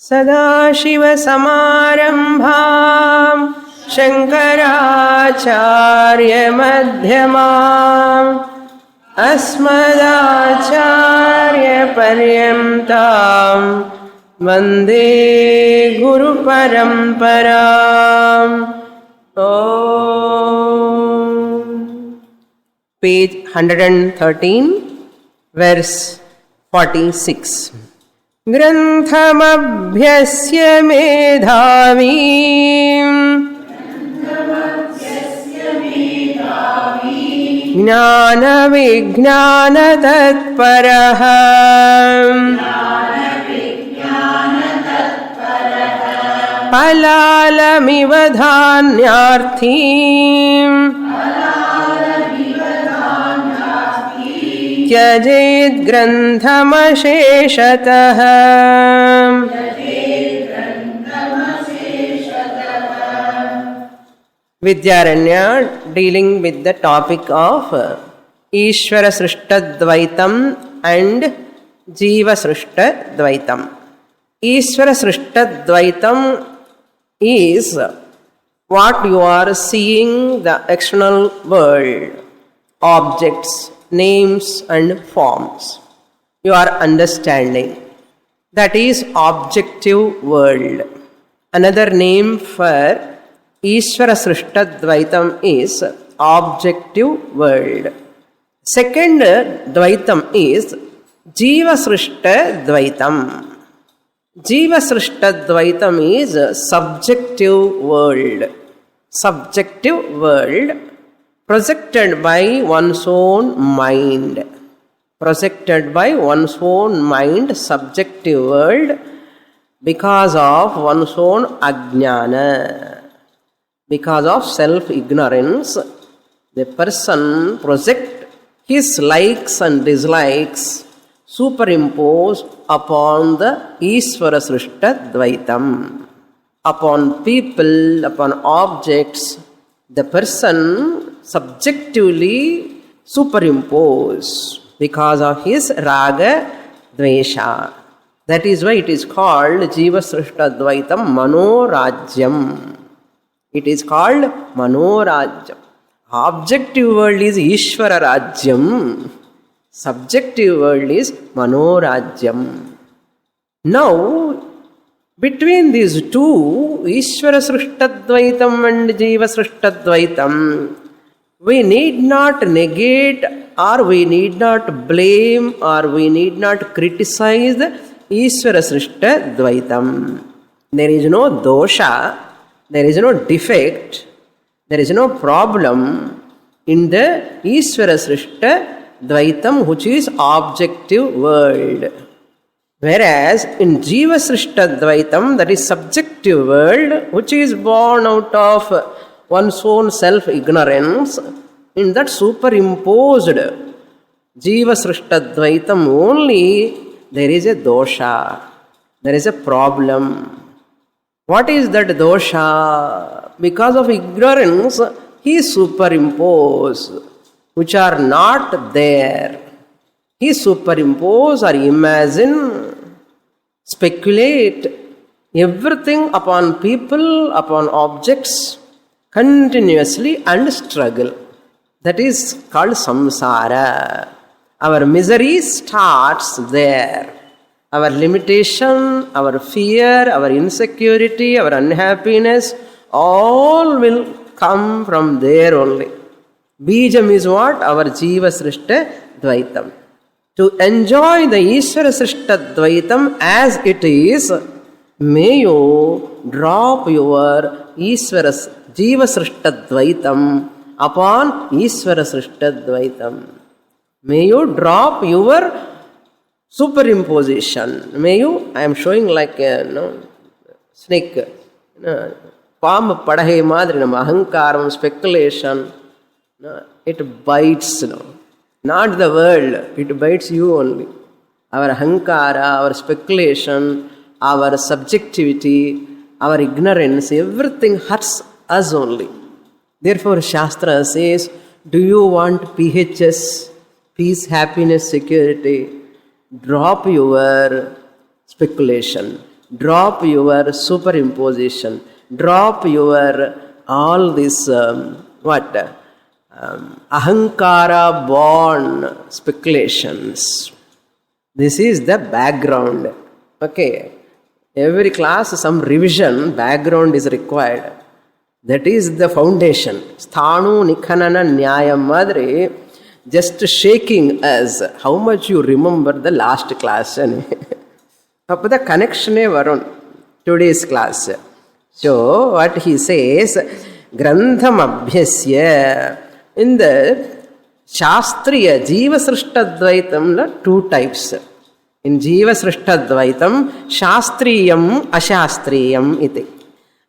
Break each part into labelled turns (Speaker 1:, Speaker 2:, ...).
Speaker 1: सदाशिवसमारम्भां शङ्कराचार्यमध्यमाम् अस्मदाचार्यपर्यन्तां वन्दे गुरुपरम्पराम्. Page 113, verse 46. ग्रन्थमभ्यस्य मेधावी ज्ञानविज्ञानतत्परः फलालमिव धान्यार्थी त्यजेत् ग्रन्थमशेषतः. Vidyaranya dealing with the topic of Ishvara Srishta Dvaitam and Jiva Srishta Dvaitam. Ishvara Srishta Dvaitam is what you are seeing, the external world, objects, names and forms. You are understanding. That is objective world. Another name for Ishvara Srishta Dvaitam is objective world. Second Dvaitam is Jiva Srishta Dvaitam. Jiva Srishta Dvaitam is subjective world. Subjective world projected by one's own mind. Projected by one's own mind, subjective world, because of one's own ajnana. Because of self-ignorance, the person projects his likes and dislikes superimposed upon the Ishvara Srishta Dvaitam. Upon people, upon objects, the person subjectively superimpose because of his raga dvesha. That is why it is called Jiva Srishta Dvaitam Manorajyam. It is called Manorajyam. Objective world is Ishvara Rajyam. Subjective world is Manorajyam. Now, between these two, Ishvara Srishta Dvaitam and Jiva Srishta Dvaitam, we need not negate or we need not blame or we need not criticize the Ishvara Srishta Dvaitam. There is no dosha, there is no defect, there is no problem in the Ishvara Srishta Dvaitam, which is objective world. Whereas in Jiva Srishta Dvaitam, that is subjective world, which is born out of one's own self-ignorance, in that superimposed Jiva Srishta Dvaitam only there is a dosha, there is a problem. What is that dosha? Because of ignorance, he superimposed, which are not there. He superimpose or imagine, speculate everything upon people, upon objects, continuously and struggle. That is called samsara. Our misery starts there. Our limitation, our fear, our insecurity, our unhappiness, all will come from there only. Bijam is what? Our Jiva Srishta Dvaitam. To enjoy the Ishvara Srishta Dvaitam as it is, may you drop your Ishvara Jiva Srishta Dvaitam upon Ishvara Srishta Dvaitam. May you drop your superimposition. May you, I am showing like a snake, palm padahe madri, ahankaram, speculation, it bites, not the world, it bites you only. Our ahankara, our speculation, our subjectivity, our ignorance, everything hurts us only. Therefore, Shastra says, do you want PHS, peace, happiness, security? Drop your speculation. drop your superimposition, drop your all this ahankara born speculations. This is the background. Okay, every class some revision background is required. That is the foundation. Sthanu nikhanana nyayam madri, just shaking us how much you remember the last class. Appo the connection varun today's class. So what he says, grantham abhyasya, in the Shastriya Jiva Srishtadvaitam, two types. In Jiva Srishtadvaitam, Shastriyam, Ashastriyam iti.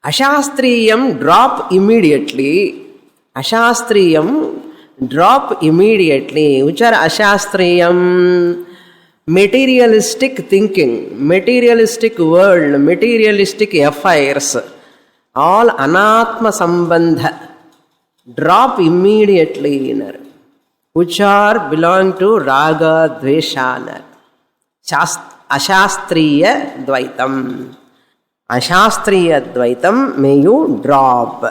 Speaker 1: Ashastriyam drop immediately. Ashastriyam drop immediately. Which are Ashastriyam? Materialistic thinking, materialistic world, materialistic affairs, all anatma sambandha, drop immediately in her, which are belong to raga dveshana. Ashastriya dvaitam. Ashastriya dvaitam may you drop.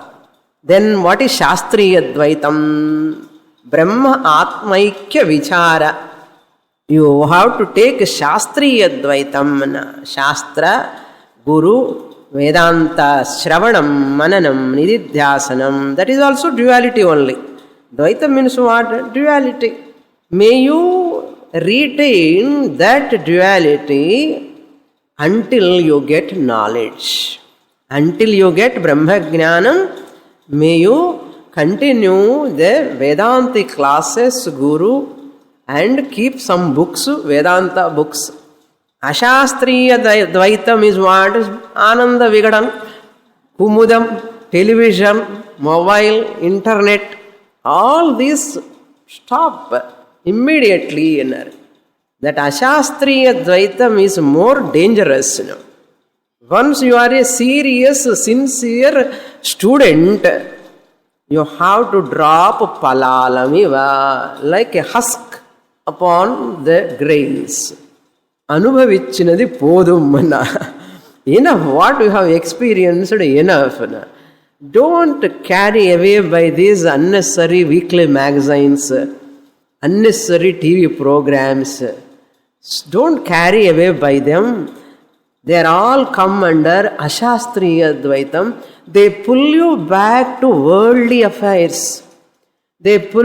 Speaker 1: Then what is Shastriya dvaitam? Brahma atmaikya vichara. You have to take Shastriya Dvaitam, Shastra, Guru, Vedanta, Shravanam, Mananam, Nididhyasanam. That is also duality only. Dvaitam means what? Duality. May you retain that duality until you get knowledge. Until you get Brahma Jnanam, may you continue the Vedantic classes, Guru, and keep some books, Vedanta books. Ashastriya Dvaitam is what? Ananda Vigadan, Kumudam, television, mobile, internet. All these stop immediately. That Ashastriya Dvaitam is more dangerous. Once you are a serious, sincere student, you have to drop palalamiva like a husk upon the grains. Anubhavichinadi podumana. Enough what you have experienced, enough. Don't carry away by these unnecessary weekly magazines, unnecessary TV programs. Don't carry away by them. They are all come under Ashastriya Dvaitam. They pull you back to worldly affairs. They drag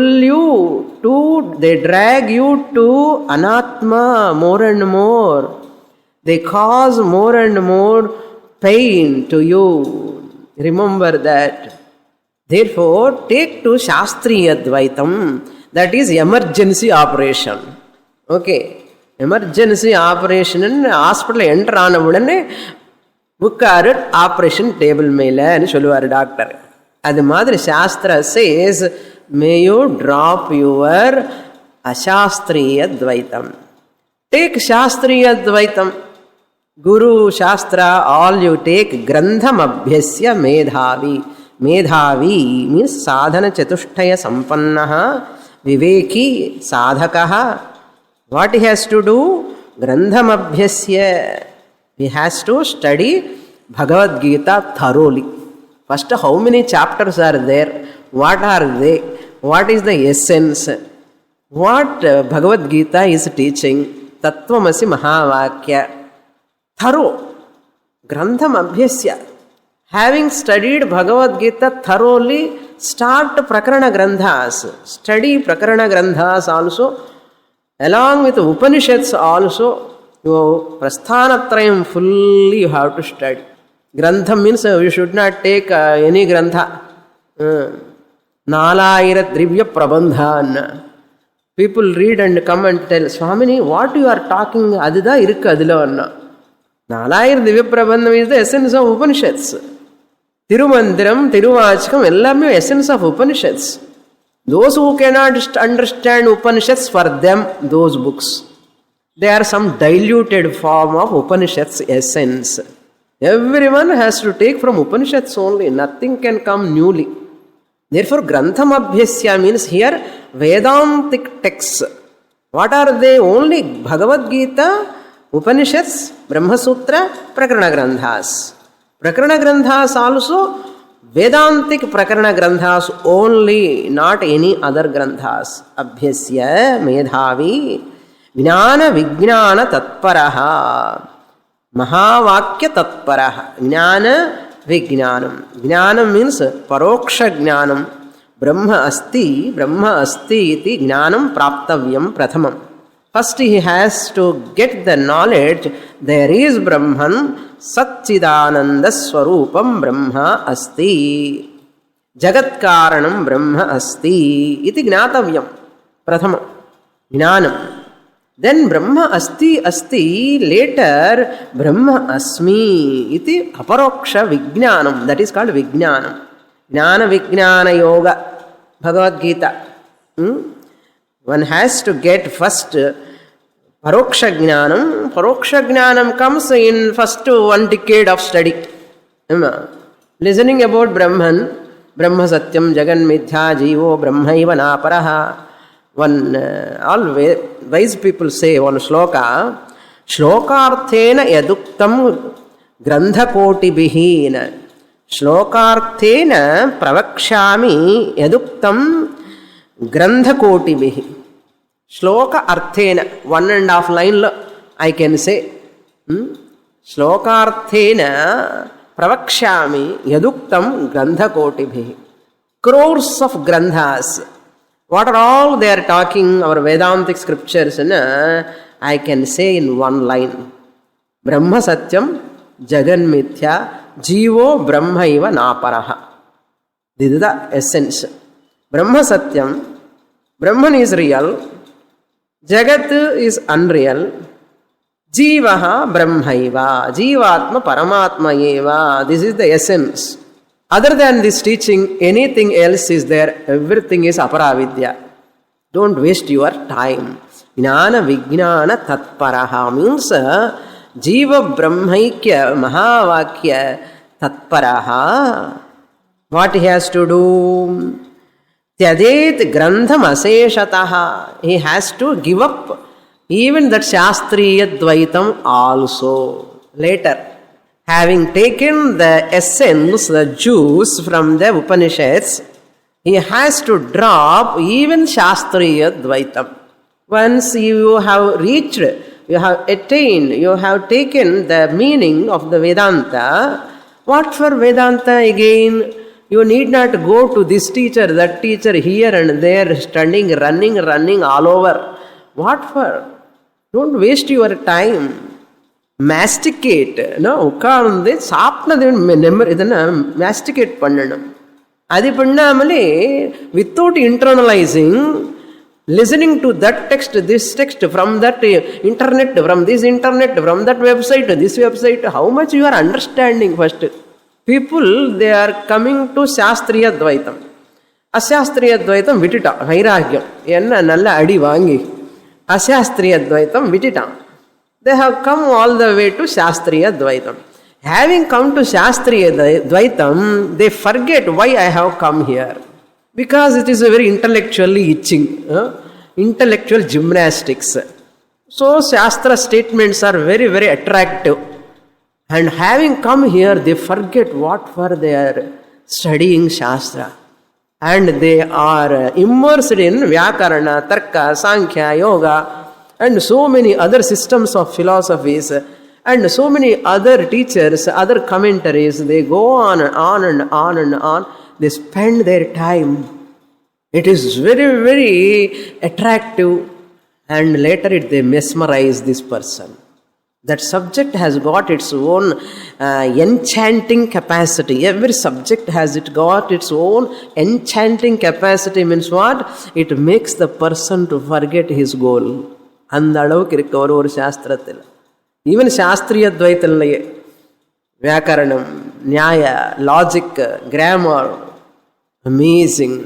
Speaker 1: you to anatma more and more. They cause more and more pain to you. Remember that. Therefore, take to Shastriya Dvaitam. That is emergency operation. Okay. Emergency operation in hospital enter on a Mukkaru operation table mele and Shuluvar doctor. And the Madri Shastra says, may you drop your Ashastriya Dvaitam. Take Shastriya Dvaitam. Guru, Shastra, all you take. Grantham Abhyasya Medhavi. Medhavi means Sadhana Chatushtaya Sampannaha, Viveki, Sadhakaha. What he has to do? Grantham Abhyasya. He has to study Bhagavad Gita thoroughly. First, how many chapters are there? What are they? What is the essence? What Bhagavad Gita is teaching? Tattvamasi Mahavakya. Thorough. Grantham Abhyasya. Having studied Bhagavad Gita thoroughly, start Prakarana Granthas. Study Prakarana Granthas also. Along with Upanishads also. You Prasthanatrayam fully you have to study. Grantham means you should not take any Grantha. Nalayira Drivya Prabandhan. People read and come and tell, Swamini, what you are talking, Adida Irka Adila. Nalayira Drivya Prabandham is the essence of Upanishads. Tirumandiram, Tiruvachakam, ellame essence of Upanishads. Those who cannot understand Upanishads, for them, those books. They are some diluted form of Upanishads essence. Everyone has to take from Upanishads only. Nothing can come newly. Therefore, Grantham Abhyasya means here Vedantic texts. What are they? Only Bhagavad Gita Upanishads, Brahma Sutra, Prakarana Granthas. Prakarana Granthas also, Vedantic Prakarana Granthas only, not any other Granthas. Abhyasya Medhavi Jnana Vijnana Tatparaha Mahavakya Tatparaha. Jnana Vijnanam. Jnanam means Paroksha Jnanam. Brahma asti iti Jnanam Praptavyam Prathamam. First he has to get the knowledge there is Brahman, Satchidananda Swarupam Brahma asti. Jagat Karanam Brahma asti iti Gnatavyam Prathama Jnanam. Then Brahma asti, later Brahma asmi iti aparoksha Vijnanam. That is called Vijnanam. Jnana Vijnana Yoga Bhagavad Gita. One has to get first Paroksha Jnanam. Paroksha Jnanam comes in first 1 decade of study. Listening about Brahman, Brahma Satyam Jagan Mithya Jivo Brahmaiva Naparaha. One, all wise people say one shloka, Shlokarthena yaduktam grandhakoti bihina. Shlokarthena pravakshami yaduktam grandhakoti bihi. Shloka arthena, 1.5 line I can say. Shlokarthena pravakshami yaduktam grandhakoti bihi. Crores of granthas. What are all they are talking, our Vedantic scriptures, I can say in 1 line. Brahma Satyam Jagan Mithya Jivo Brahmaiva Naparaha. This is the essence. Brahma Satyam, Brahman is real, Jagat is unreal, Jivaha Brahmaiva, Jivatma Paramatma Eva. This is the essence. Other than this teaching, anything else is there, everything is aparavidya. Don't waste your time. Jnana Vijnana Tatparaha means Jiva Brahmaikya Mahavakya Tatparaha. What he has to do? Tyadet Grantham Aseshataha. He has to give up even that Shastriya Dvaitam also. Later, having taken the essence, the juice from the Upanishads, he has to drop even Shastriya Dvaitam. Once you have reached, you have attained, you have taken the meaning of the Vedanta, what for Vedanta again? You need not go to this teacher, that teacher, here and there, studying, running all over. What for? Don't waste your time. Masticate, உட்கார்ந்து சாப்பிட்டது இதனை masticate பண்ணணும். அது பண்ணாமலே without internalizing, listening to that text, this text, from that internet, from this internet, from that website, this website, how much you are understanding first. People, they are coming to Shastriya Dvaitam. Ashastriya Dvaitam vitita, vairagyam. Enna nalla adi vaangi. Ashastriya Dvaitam vitita. They have come all the way to Shastriya Dvaitam. Having come to Shastriya Dvaitam, they forget why I have come here. Because it is a very intellectually itching, intellectual gymnastics. So Shastra statements are very, very attractive. And having come here, they forget what for they are studying Shastra. And they are immersed in Vyakarana, Tarka, Sankhya, Yoga, and so many other systems of philosophies, and so many other teachers, other commentaries. They go on and on and on and on. They spend their time. It is very, very attractive, and later they mesmerize this person. That subject has got its own enchanting capacity. Every subject has got its own enchanting capacity. Means what? It makes the person to forget his goal. அந்த அளவுக்கு இருக்கு ஒரு சாஸ்திரத்தில். Even சாஸ்திரிய துவைத்திலேயே வியாக்கரணம், நியாய, logic, grammar, amazing.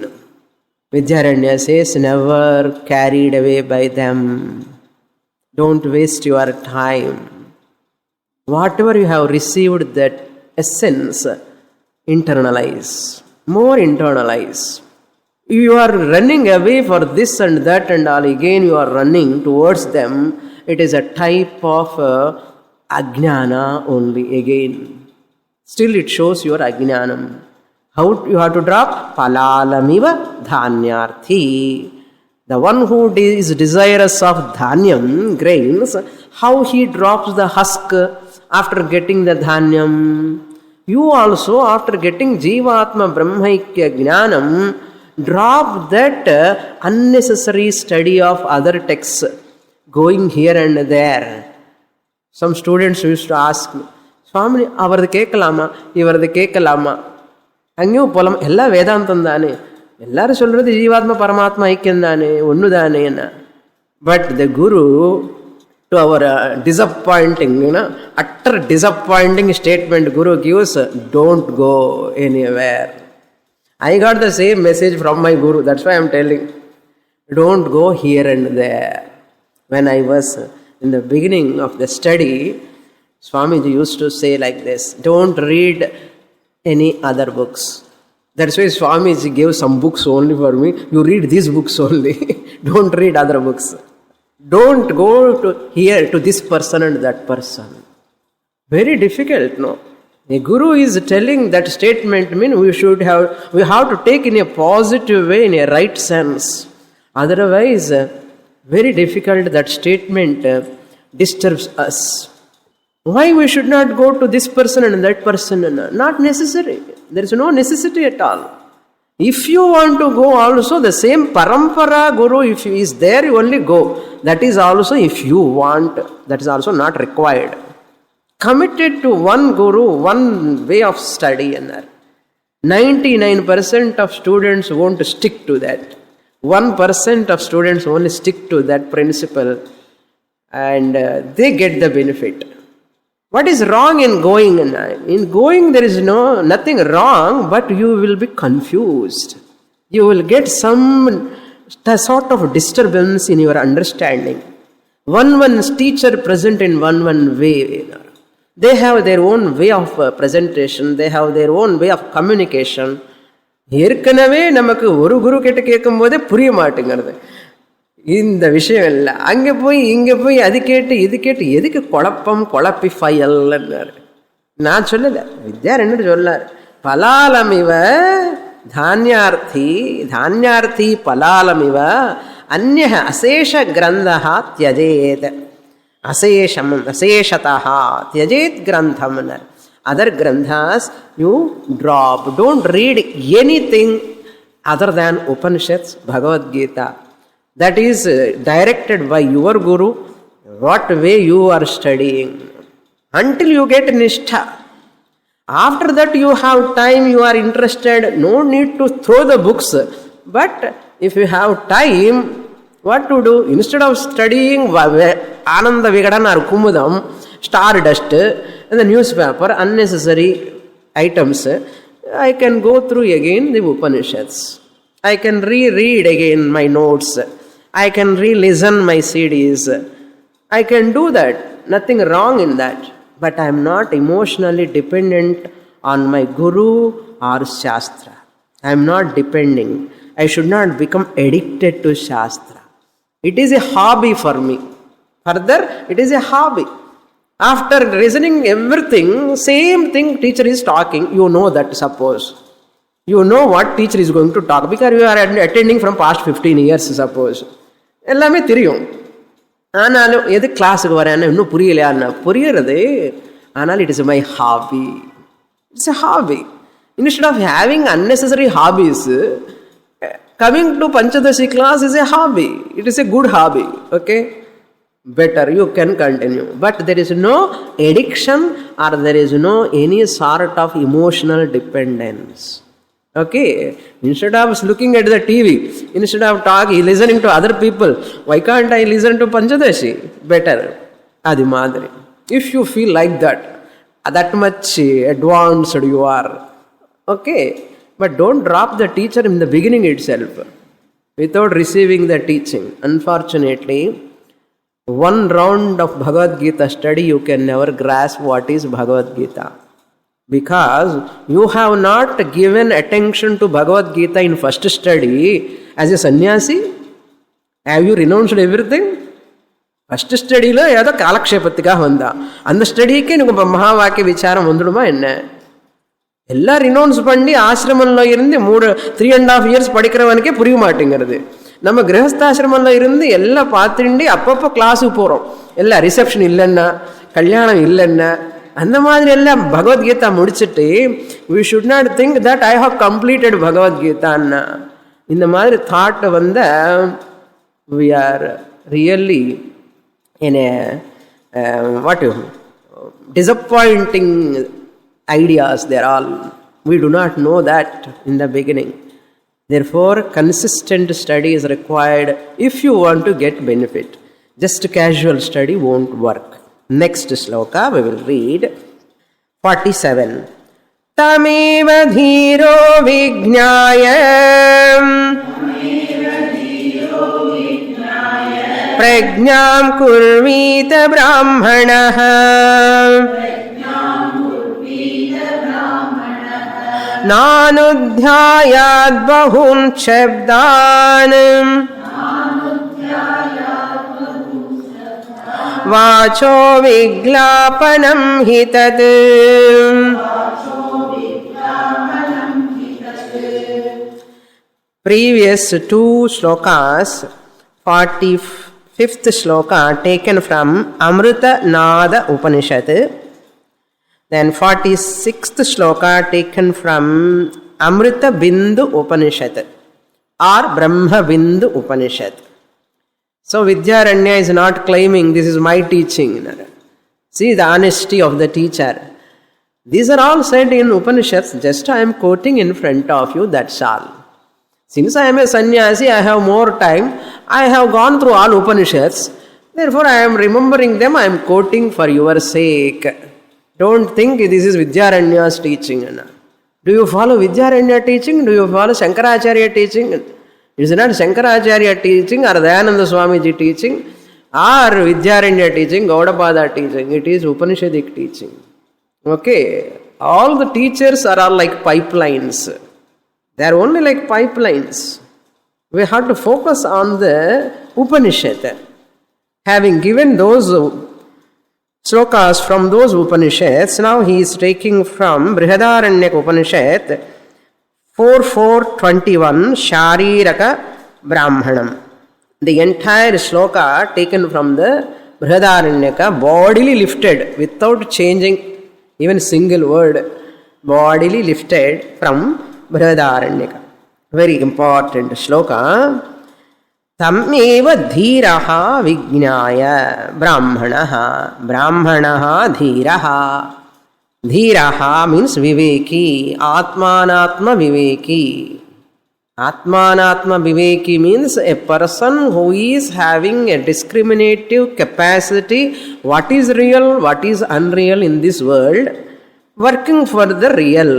Speaker 1: Vidyaranya says, never carried away by them. Don't waste your time. Whatever you have received, that essence, internalize. More internalize. You are running away for this and that and all, again you are running towards them. It is a type of ajnana only again. Still it shows your ajnanam. How you have to drop? Palalamiva dhanyarthi. The one who is desirous of dhanyam, grains, how he drops the husk after getting the dhanyam. You also, after getting Jivatma Brahmaikya Jnanam, drop that unnecessary study of other texts, going here and there. Some students used to ask me, Swami, avardu kekalama, ivardu kekalama. Angu polam, ella Vedantam dane. Ellaru solradhu Jivatma Paramatma Aikyam dane, onnu dane. But the Guru, to our disappointing, utter disappointing statement, Guru gives, don't go anywhere. I got the same message from my Guru, that's why I am telling. Don't go here and there. When I was in the beginning of the study, Swamiji used to say like this, don't read any other books. That's why Swamiji gave some books only for me. You read these books only. Don't read other books. Don't go to here to this person and that person. Very difficult, no? The Guru is telling that statement, we have to take in a positive way, in a right sense. Otherwise, very difficult, that statement disturbs us. Why we should not go to this person and that person? Not necessary. There is no necessity at all. If you want to go also, the same parampara Guru, if he is there, you only go. That is also if you want, that is also not required. Committed to one Guru, one way of study. 99% of students won't stick to that. 1% of students only stick to that principle and they get the benefit. What is wrong in going? In going there is nothing wrong, but you will be confused. You will get some sort of disturbance in your understanding. One teacher present in one way. They have their own way of presentation. They have their own way of communication. ஏற்கனவே நமக்கு ஒரு குரு கிட்ட கேட்கும் போதே புரிய மாட்டேங்கிறது இந்த விஷயம் இல்லை. அங்கே போய் இங்கே போய் அது கேட்டு இது கேட்டு எதுக்கு குழப்பி ஃபையல்னாரு. நான் சொல்லலை, வித்யாரண்யர் சொல்லார். பலாலமிவ தானியார்த்தி பலாலமிவ அந்யஹ அசேஷ கிரந்தஹா தியஜேத். அசேஷதா தியஜேத் கிரந்தம். Other granthas you drop. Don't read anything other than Upanishads, Bhagavad Gita. That is directed by your Guru, what way you are studying. Until you get Nishtha. After that you have time, you are interested, no need to throw the books. But if you have time, what to do? Instead of studying Ananda Vigadana or Kumudam, Stardust, and the newspaper, unnecessary items, I can go through again the Upanishads. I can reread again my notes. I can re-listen my CDs. I can do that. Nothing wrong in that. But I am not emotionally dependent on my Guru or Shastra. I am not depending. I should not become addicted to Shastra. It is a hobby for me. Further, it is a hobby. After listening everything, same thing teacher is talking, you know that, suppose. You know what teacher is going to talk because you are attending from past 15 years, suppose. எல்லாமே தெரியும். ஆனாலும் எது கிளாஸுக்கு வரேன்னு இன்னும் புரியலையான்னு புரியுறது. ஆனால் it is my hobby. It's a hobby. Instead of having unnecessary hobbies, coming to Panchadashi class is a hobby. It is a good hobby. Okay? Better, you can continue. But there is no addiction or there is no any sort of emotional dependence. Okay? Instead of looking at the TV, instead of listening to other people, why can't I listen to Panchadashi? Better. Adi Madri. If you feel like that much advanced you are. Okay? But don't drop the teacher in the beginning itself without receiving the teaching. Unfortunately, one round of Bhagavad Gita study, you can never grasp what is Bhagavad Gita. Because you have not given attention to Bhagavad Gita in first study as a sannyasi. Have you renounced everything? First study lo ஏதோ காலக்ஷேபத்துக்காக வந்தா அந்த ஸ்டடிக்கு எனக்கு மகாவாக்கிய விசாரம் வந்துடுமா என்ன? எல்லாம் ரினௌன்ஸ் பண்ணி ஆசிரமம்ல இருந்து 3.5 years படிக்கிறவனுக்கே புரிய மாட்டேங்கிறது. நம்ம கிரகஸ்தாசிரமம்ல இருந்து எல்லாம் பார்த்துட்டு அப்பப்போ கிளாஸுக்கு போகிறோம். எல்லாம் ரிசப்ஷன் இல்லைன்னா, கல்யாணம் இல்லைன்னா, அந்த மாதிரி எல்லாம் பகவத்கீதா முடிச்சுட்டு we should not think that I have completed பகவத்கீதான்னா இந்த மாதிரி தாட் வந்த we are really in a disappointing ideas. They're all, we do not know that in the beginning. Therefore consistent study is required if you want to get benefit. Just casual study won't work. Next sloka we will read 47. Tameva dhiro vijnaya प्रज्ञां कुर्वीत ब्राह्मणः नानुध्यायाद् बहून् शब्दान् वाचो विज्ञापनं हि तत्. Previous two slokas, 45th sloka taken from Amrita Nada Upanishad, then 46th sloka taken from Amrita Bindu Upanishad or Brahma Bindu Upanishad. So Vidyaranya is not claiming this is my teaching. See the honesty of the teacher. These are all said in Upanishads, just I am quoting in front of you, that's all. Since I am a sannyasi, I have more time. I have gone through all Upanishads. Therefore, I am remembering them. I am quoting for your sake. Don't think this is Vidyaranya's teaching. Do you follow Vidyaranya teaching? Do you follow Shankaracharya teaching? It is not Shankaracharya teaching or Dayananda Swamiji teaching or Vidyaranya teaching, Gaudapada teaching. It is Upanishadic teaching. Okay. All the teachers are all like pipelines. They are only like pipelines. We have to focus on the Upanishad. Having given those slokas from those Upanishads, now he is taking from Brihadaranyaka Upanishad 4.4.21 Shariraka Brahmanam. The entire sloka taken from the Brihadaranyaka, bodily lifted without changing even single word, bodily lifted from Brihadaranyaka. Very important sloka. Tameva dhiraha vijnaya brahmanaha. Brahmanaha dhiraha. Dhiraha means viveki. Atmanatma viveki. Atmanatma viveki means a person who is having a discriminative capacity. What is real, what is unreal in this world. Working for the real.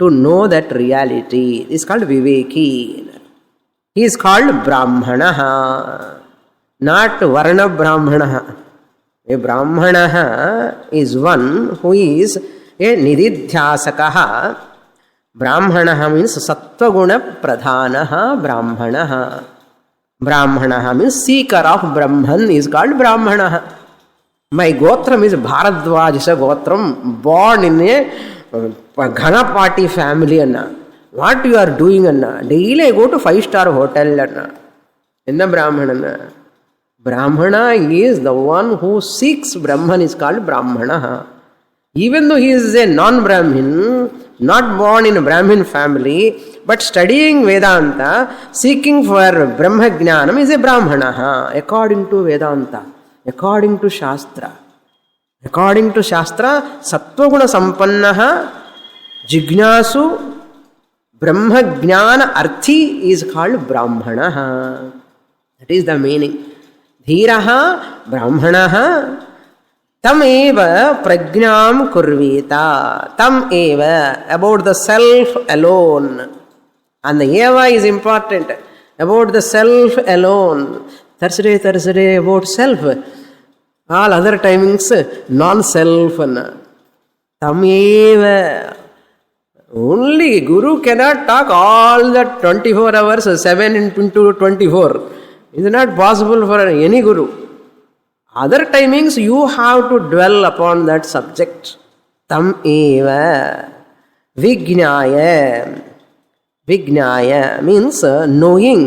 Speaker 1: To know that reality is called Viveki. He is called Brahmanaha, not Varna Brahmanaha. A Brahmanaha is one who is a Nididhyasakaha. Brahmanaha means Sattva-guna Pradhanaha Brahmanaha. Brahmanaha means seeker of Brahman is called Brahmanaha. My Gotram is Bharadwajasa Gotram, born in a Ghana party family. What you are doing? Daily I go to 5-star hotel. Enna Brahmana? Brahmana is the one who seeks Brahman is called Brahmana. Even though he is a non-Brahmin, not born in a Brahmin family, but studying Vedanta, seeking for Brahma Jnanam is a Brahmana. According to Vedanta, according to Shastra. According to Shastra, Sattva-guna Sampannaha Jignasu Brahma Jnana Arthi is called Brahmanaha. That is the meaning. Dhiraha Brahmanaha Tam eva prajnam kurvita. Tam eva, about the self alone. And the eva is important. About the self alone. Thursday, about self. All other timings, non-self. Tameva. Only Guru cannot talk all that 24 hours, 7 into 24. It is not possible for any Guru. Other timings you have to dwell upon that subject. Tam eva Vijnaya. Vijnaya means knowing.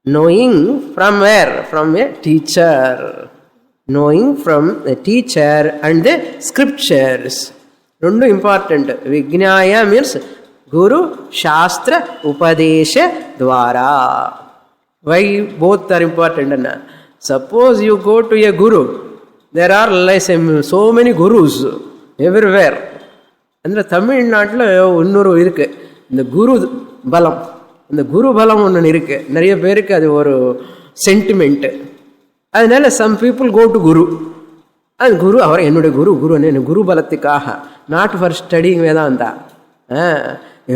Speaker 1: Knowing from where? From a teacher. Knowing from a teacher and the scriptures. Rendu important. Vijnaya means Guru, Shastra, Upadesha, Dwara. Why both are important? Suppose you go to a Guru. There are so many Gurus everywhere. ಅಂದರೆ தமிழ்நாட்டில் இன்னொரு இருக்கு, இந்த குரு பலம். இந்த குரு பலம் ஒன்று இருக்கு. நிறைய பேருக்கு அது ஒரு சென்டிமெண்ட்டு. அதனால சம் பீப்புள் கோ டு குரு. அது குரு, அவர் என்னுடைய குரு, குரு என்ன குரு பலத்துக்காக, நாட் ஃபார் ஸ்டடிங் வேதாந்தா.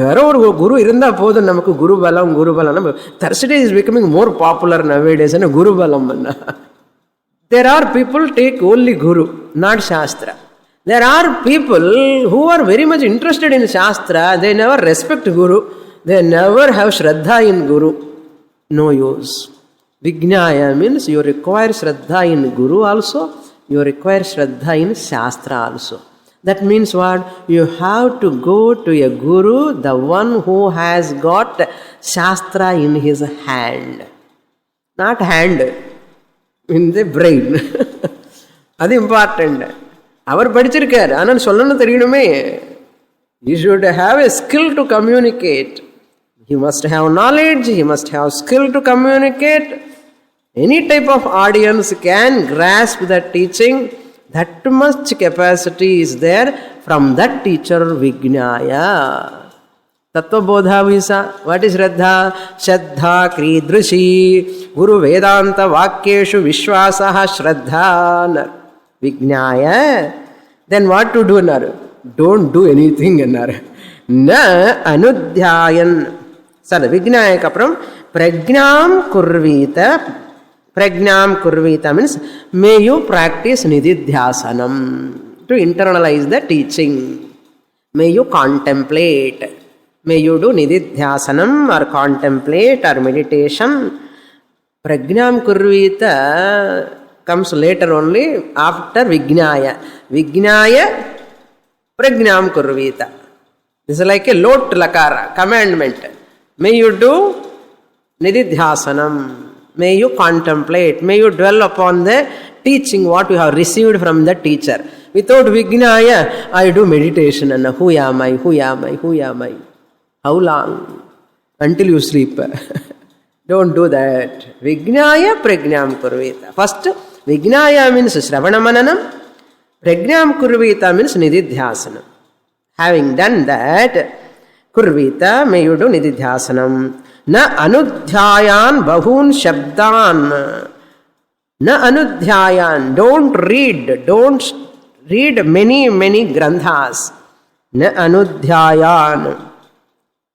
Speaker 1: யாரோ ஒரு குரு இருந்தால் போதும் நமக்கு. குரு பலம், குரு பலம். நம்ம Thursday is becoming more popular nowadays. குரு பலம். There are people take only Guru, not Shastra. There are people who are very much interested in Shastra. They never respect Guru. They never have Shraddha in Guru. No use. Vijnaya means you require Shraddha in Guru also. You require Shraddha in Shastra also. That means what? You have to go to a Guru, the one who has got Shastra in his hand. Not hand, in the brain. அது important. அவர் படிச்சிருக்கார், ஆனால் சொல்லணும் தெரியணுமே. He should have a skill to communicate. He must have knowledge, he must have skill to communicate. Any type of audience can grasp that teaching. That much capacity is there from that teacher, Vijnaya. Tattva-bodha visa. What is Shraddha? Shraddha kridrushi. Guru Vedanta Vakyeshu Vishwasaha Shraddha. Vijnaya. Then what to do? Don't do anything. Na anudhyayan. Sorry, Vijnaya kapram pragnam kurvita. Pragnam kurvita means may you practice nididhyasanam, to internalize the teaching. May you contemplate. May you do nididhyasanam or contemplate or meditation. Pragnam kurvita comes later only after Vijnaya. Vijnaya pragnam kurvita. This is like a lot lakara, commandment. May you do nididhyasanam. May you contemplate. May you dwell upon the teaching what you have received from the teacher. Without Vijnaya, I do meditation and who am I, who am I, who am I? How long? Until you sleep. Don't do that. Vijnaya pragnam kurvita. First, Vijnaya means Shravana Mananam. Pragnam kurvita means nididhyasanam. Having done that, kurvita, may you do nididhyasanam. Na anudhyayan bahun shabdan. Na anudhyayan. Don't read many granthas. Na anudhyayan.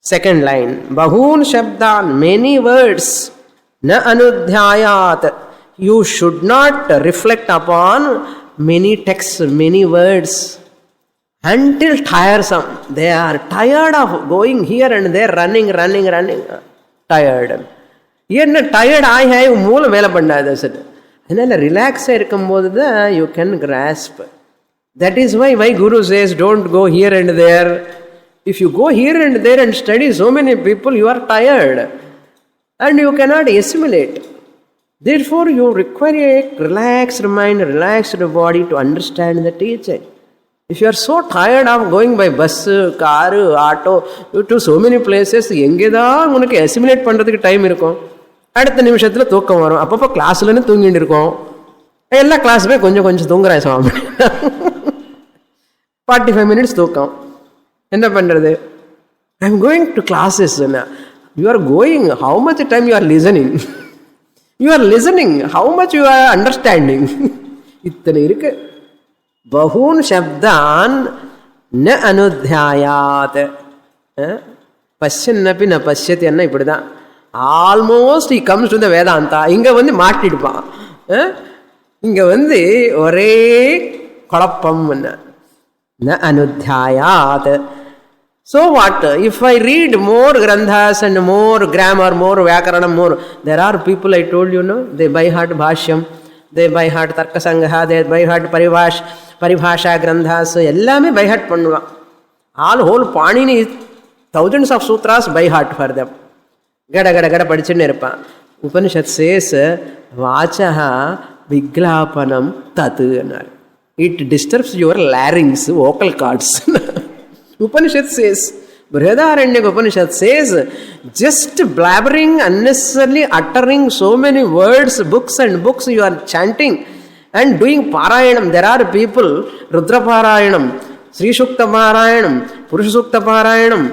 Speaker 1: Second line. Bahun shabdan. Many words. Na anudhyayat. You should not reflect upon many texts, many words. Until tiresome. They are tired of going here and there, running. Tired. என்ன tired ஆகி மூலம் வேலை பண்ணாது. அதனால் ரிலாக்ஸாக இருக்கும்போது தான் you can grasp. That is why Guru says don't go here and there. If you go here and there and study so many people, you are tired and you cannot assimilate. Therefore, you require a relaxed mind, relaxed body to understand the teaching. If you are so tired of going by bus, car, auto to so many places, எங்கே தான் உனக்கு assimilate பண்ணுறதுக்கு time இருக்கும்? அடுத்த நிமிஷத்தில் தூக்கம் வரும். அப்பப்போ கிளாஸ்லன்னு தூங்கிட்டு இருக்கோம். எல்லா கிளாஸுமே கொஞ்சம் தூங்குறேன் சுவாமி. 45 minutes தூக்கம். என்ன பண்ணுறது? I am going to classes. You are going. How much time you are listening? You are listening. How much you are understanding? இத்தனை இருக்கு. Bahun shabdan na anudhyayat. Pasyannapi na pasyati anna இப்படிதான். Almost he comes to the Vedanta. இங்க வந்து மாட்டிடுப்பான். இங்க வந்து ஒரே குழப்பம். na anudhyayat. So what? If I read more granthas and more grammar, more vyakaranam, more, there are people I told you, no, they by heart bhashyam, they by heart tarkasangaha, they by heart paribhasha granthas, ellame by heart pannuva. All whole Panini, thousands of sutras by heart for them. Gada padichinne irpan. Upanishad says, vachaha viglapanam tat. It disturbs your larynx, vocal cords. Upanishad says, Brihadaranyaka Upanishad says, just blabbering, unnecessarily uttering so many words, books and books you are chanting and doing Parayanam. There are people, Rudra Parayanam, Sri Shukta Parayanam, Purusha Sukta Parayanam,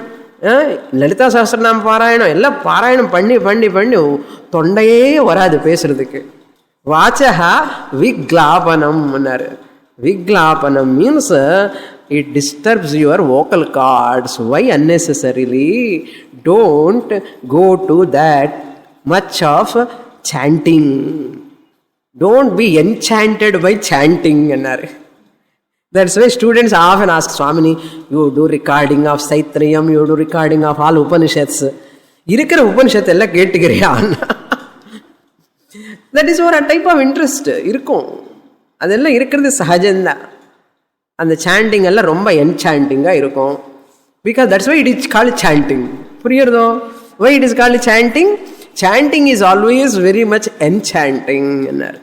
Speaker 1: Lalita Sahasranam Parayanam, ella Parayanam Pandi, Tondaye varadu pesradhukku. Vachaha Viglapanam. Viglapanam means it disturbs your vocal cords. Why unnecessarily? Don't go to that much of chanting. Don't be enchanted by chanting. That's why students often ask, Swamini, you do recording of Saitriyam, you do recording of all Upanishads. Irukra Upanishad ella kettukiriya. That is what a type of interest irukkum. அதெல்லாம் இருக்கிறது சகஜம்தான். அந்த sanding எல்லாம் ரொம்ப என்சாண்டிங்காக இருக்கும். Because that's why it is called chanting. புரியுறதோ? Why it is called chanting? Chanting is always very much enchanting என்னார்.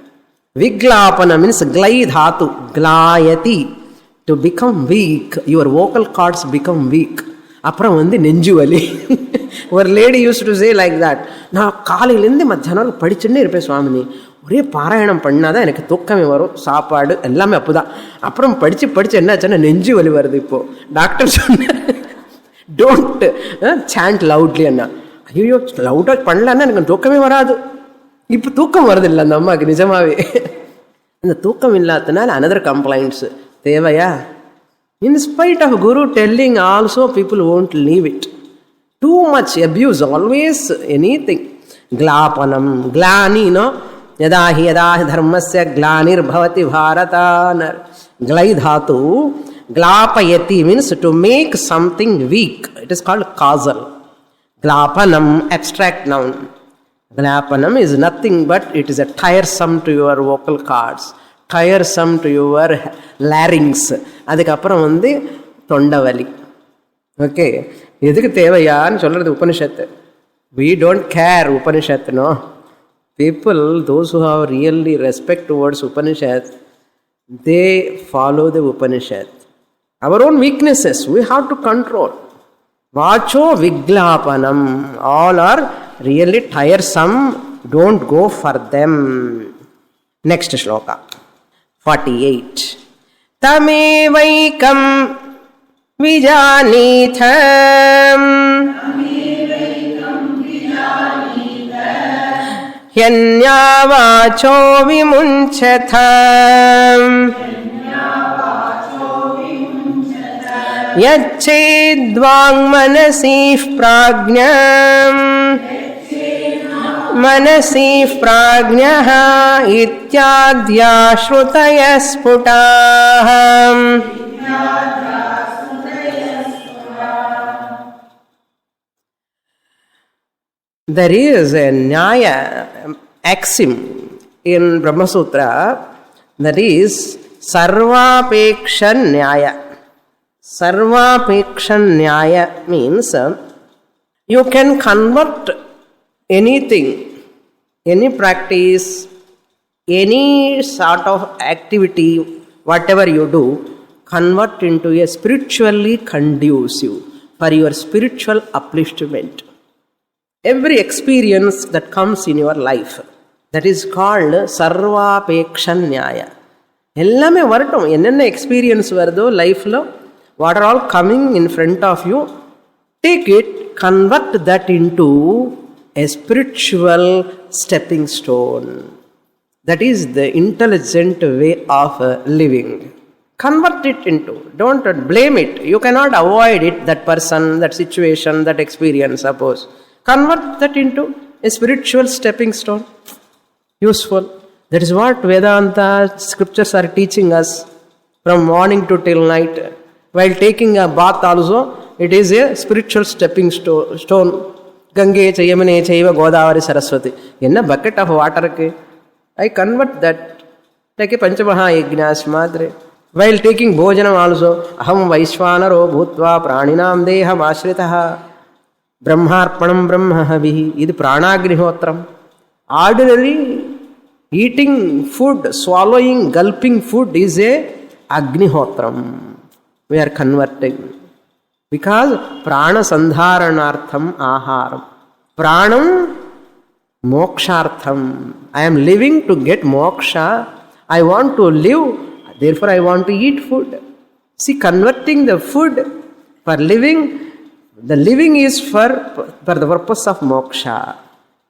Speaker 1: விக்லாபன மீன்ஸ் க்ளை தாத்து, க்ளாயதி, to become weak. Your vocal cords become weak. அப்புறம் நெஞ்சு வலி. ஒரு lady use to say like that, நான் காலையிலேருந்து மத்தியானம் படிச்சுன்னே இருப்பேன் சுவாமினி, ஒரே பாராயணம் பண்ணாதான் எனக்கு தூக்கமே வரும், சாப்பாடு எல்லாமே அப்போ தான். அப்புறம் படித்து என்னாச்சுன்னா நெஞ்சு வலி வருது. இப்போது டாக்டர் சொன்ன டோன்ட் சாண்ட் லவுட்லி அண்ணா. ஐயோ லவுடாக பண்ணலான்னா எனக்கு தூக்கமே வராது. இப்போ தூக்கம் வருது இல்லை அந்த அம்மாவுக்கு நிஜமாவே. அந்த தூக்கம் இல்லாததுனால அனதர் கம்ப்ளைண்ட்ஸு தேவையா? In spite of Guru telling also, people won't leave it. Too much abuse, always anything. Glapanam, glani, no? Yadahi dharmasya glanir bhavati bharata. Glai dhatu, glapayati means to make something weak. It is called causal. Glapanam, abstract noun. Glapanam is nothing but it is a tiresome to your vocal cords, tiresome to your larynx. அதுக்கப்புறம் தொண்டவலி. Okay, எதுக்கு தேவையான்னு சொல்கிறது உபனிஷத்து. We don't care Upanishad, no. People, those who have really respect towards Upanishad, they follow the Upanishad. Our own weaknesses, we have to control. Vacho viglapanam, all are really tiresome, don't go for them. Next shloka, 48. Tamevaikam vijanitham yanyavacho vimunchatham yachedvang manasif prajnam manasif prajnah ityadya shrutaya sputaham. There is a Nyaya axiom in Brahma Sutra that is Sarvapeksha Nyaya. Sarvapeksha Nyaya means you can convert anything, any practice, any sort of activity, whatever you do, convert into a spiritually conducive for your spiritual upliftment. Every experience that comes in your life, that is called Sarvapeksha Nyaya. எல்லாமே வரட்டும், என்னென்ன experience வருதோ லைஃப்பில், what are all coming in front of you, take it, convert that into a spiritual stepping stone. That is the intelligent way of living. Convert it into, don't blame it. You cannot avoid it, that person, that situation, that experience, suppose. Convert that into a spiritual stepping stone. Useful. That is what Vedanta scriptures are teaching us from morning to till night. While taking a bath also, it is a spiritual stepping stone. Gange Chayamane Chaiva Godavari Saraswati. In a bucket of water, I convert that like a Panchamaha Yajnas Madre. While taking Bhojanam also, Aham Vaishvanaro Bhutva Praninam Deham Ashritaha Brahmarpanam Brahmahavihi. This is Pranagnihotram. Ordinary eating food, swallowing, gulping food is a Agnihotram. We are converting. Because Prana Sandharanartham Aharam. Pranam Mokshartham. I am living to get moksha. I want to live, therefore I want to eat food. See, converting the food for living, the living is for the purpose of moksha.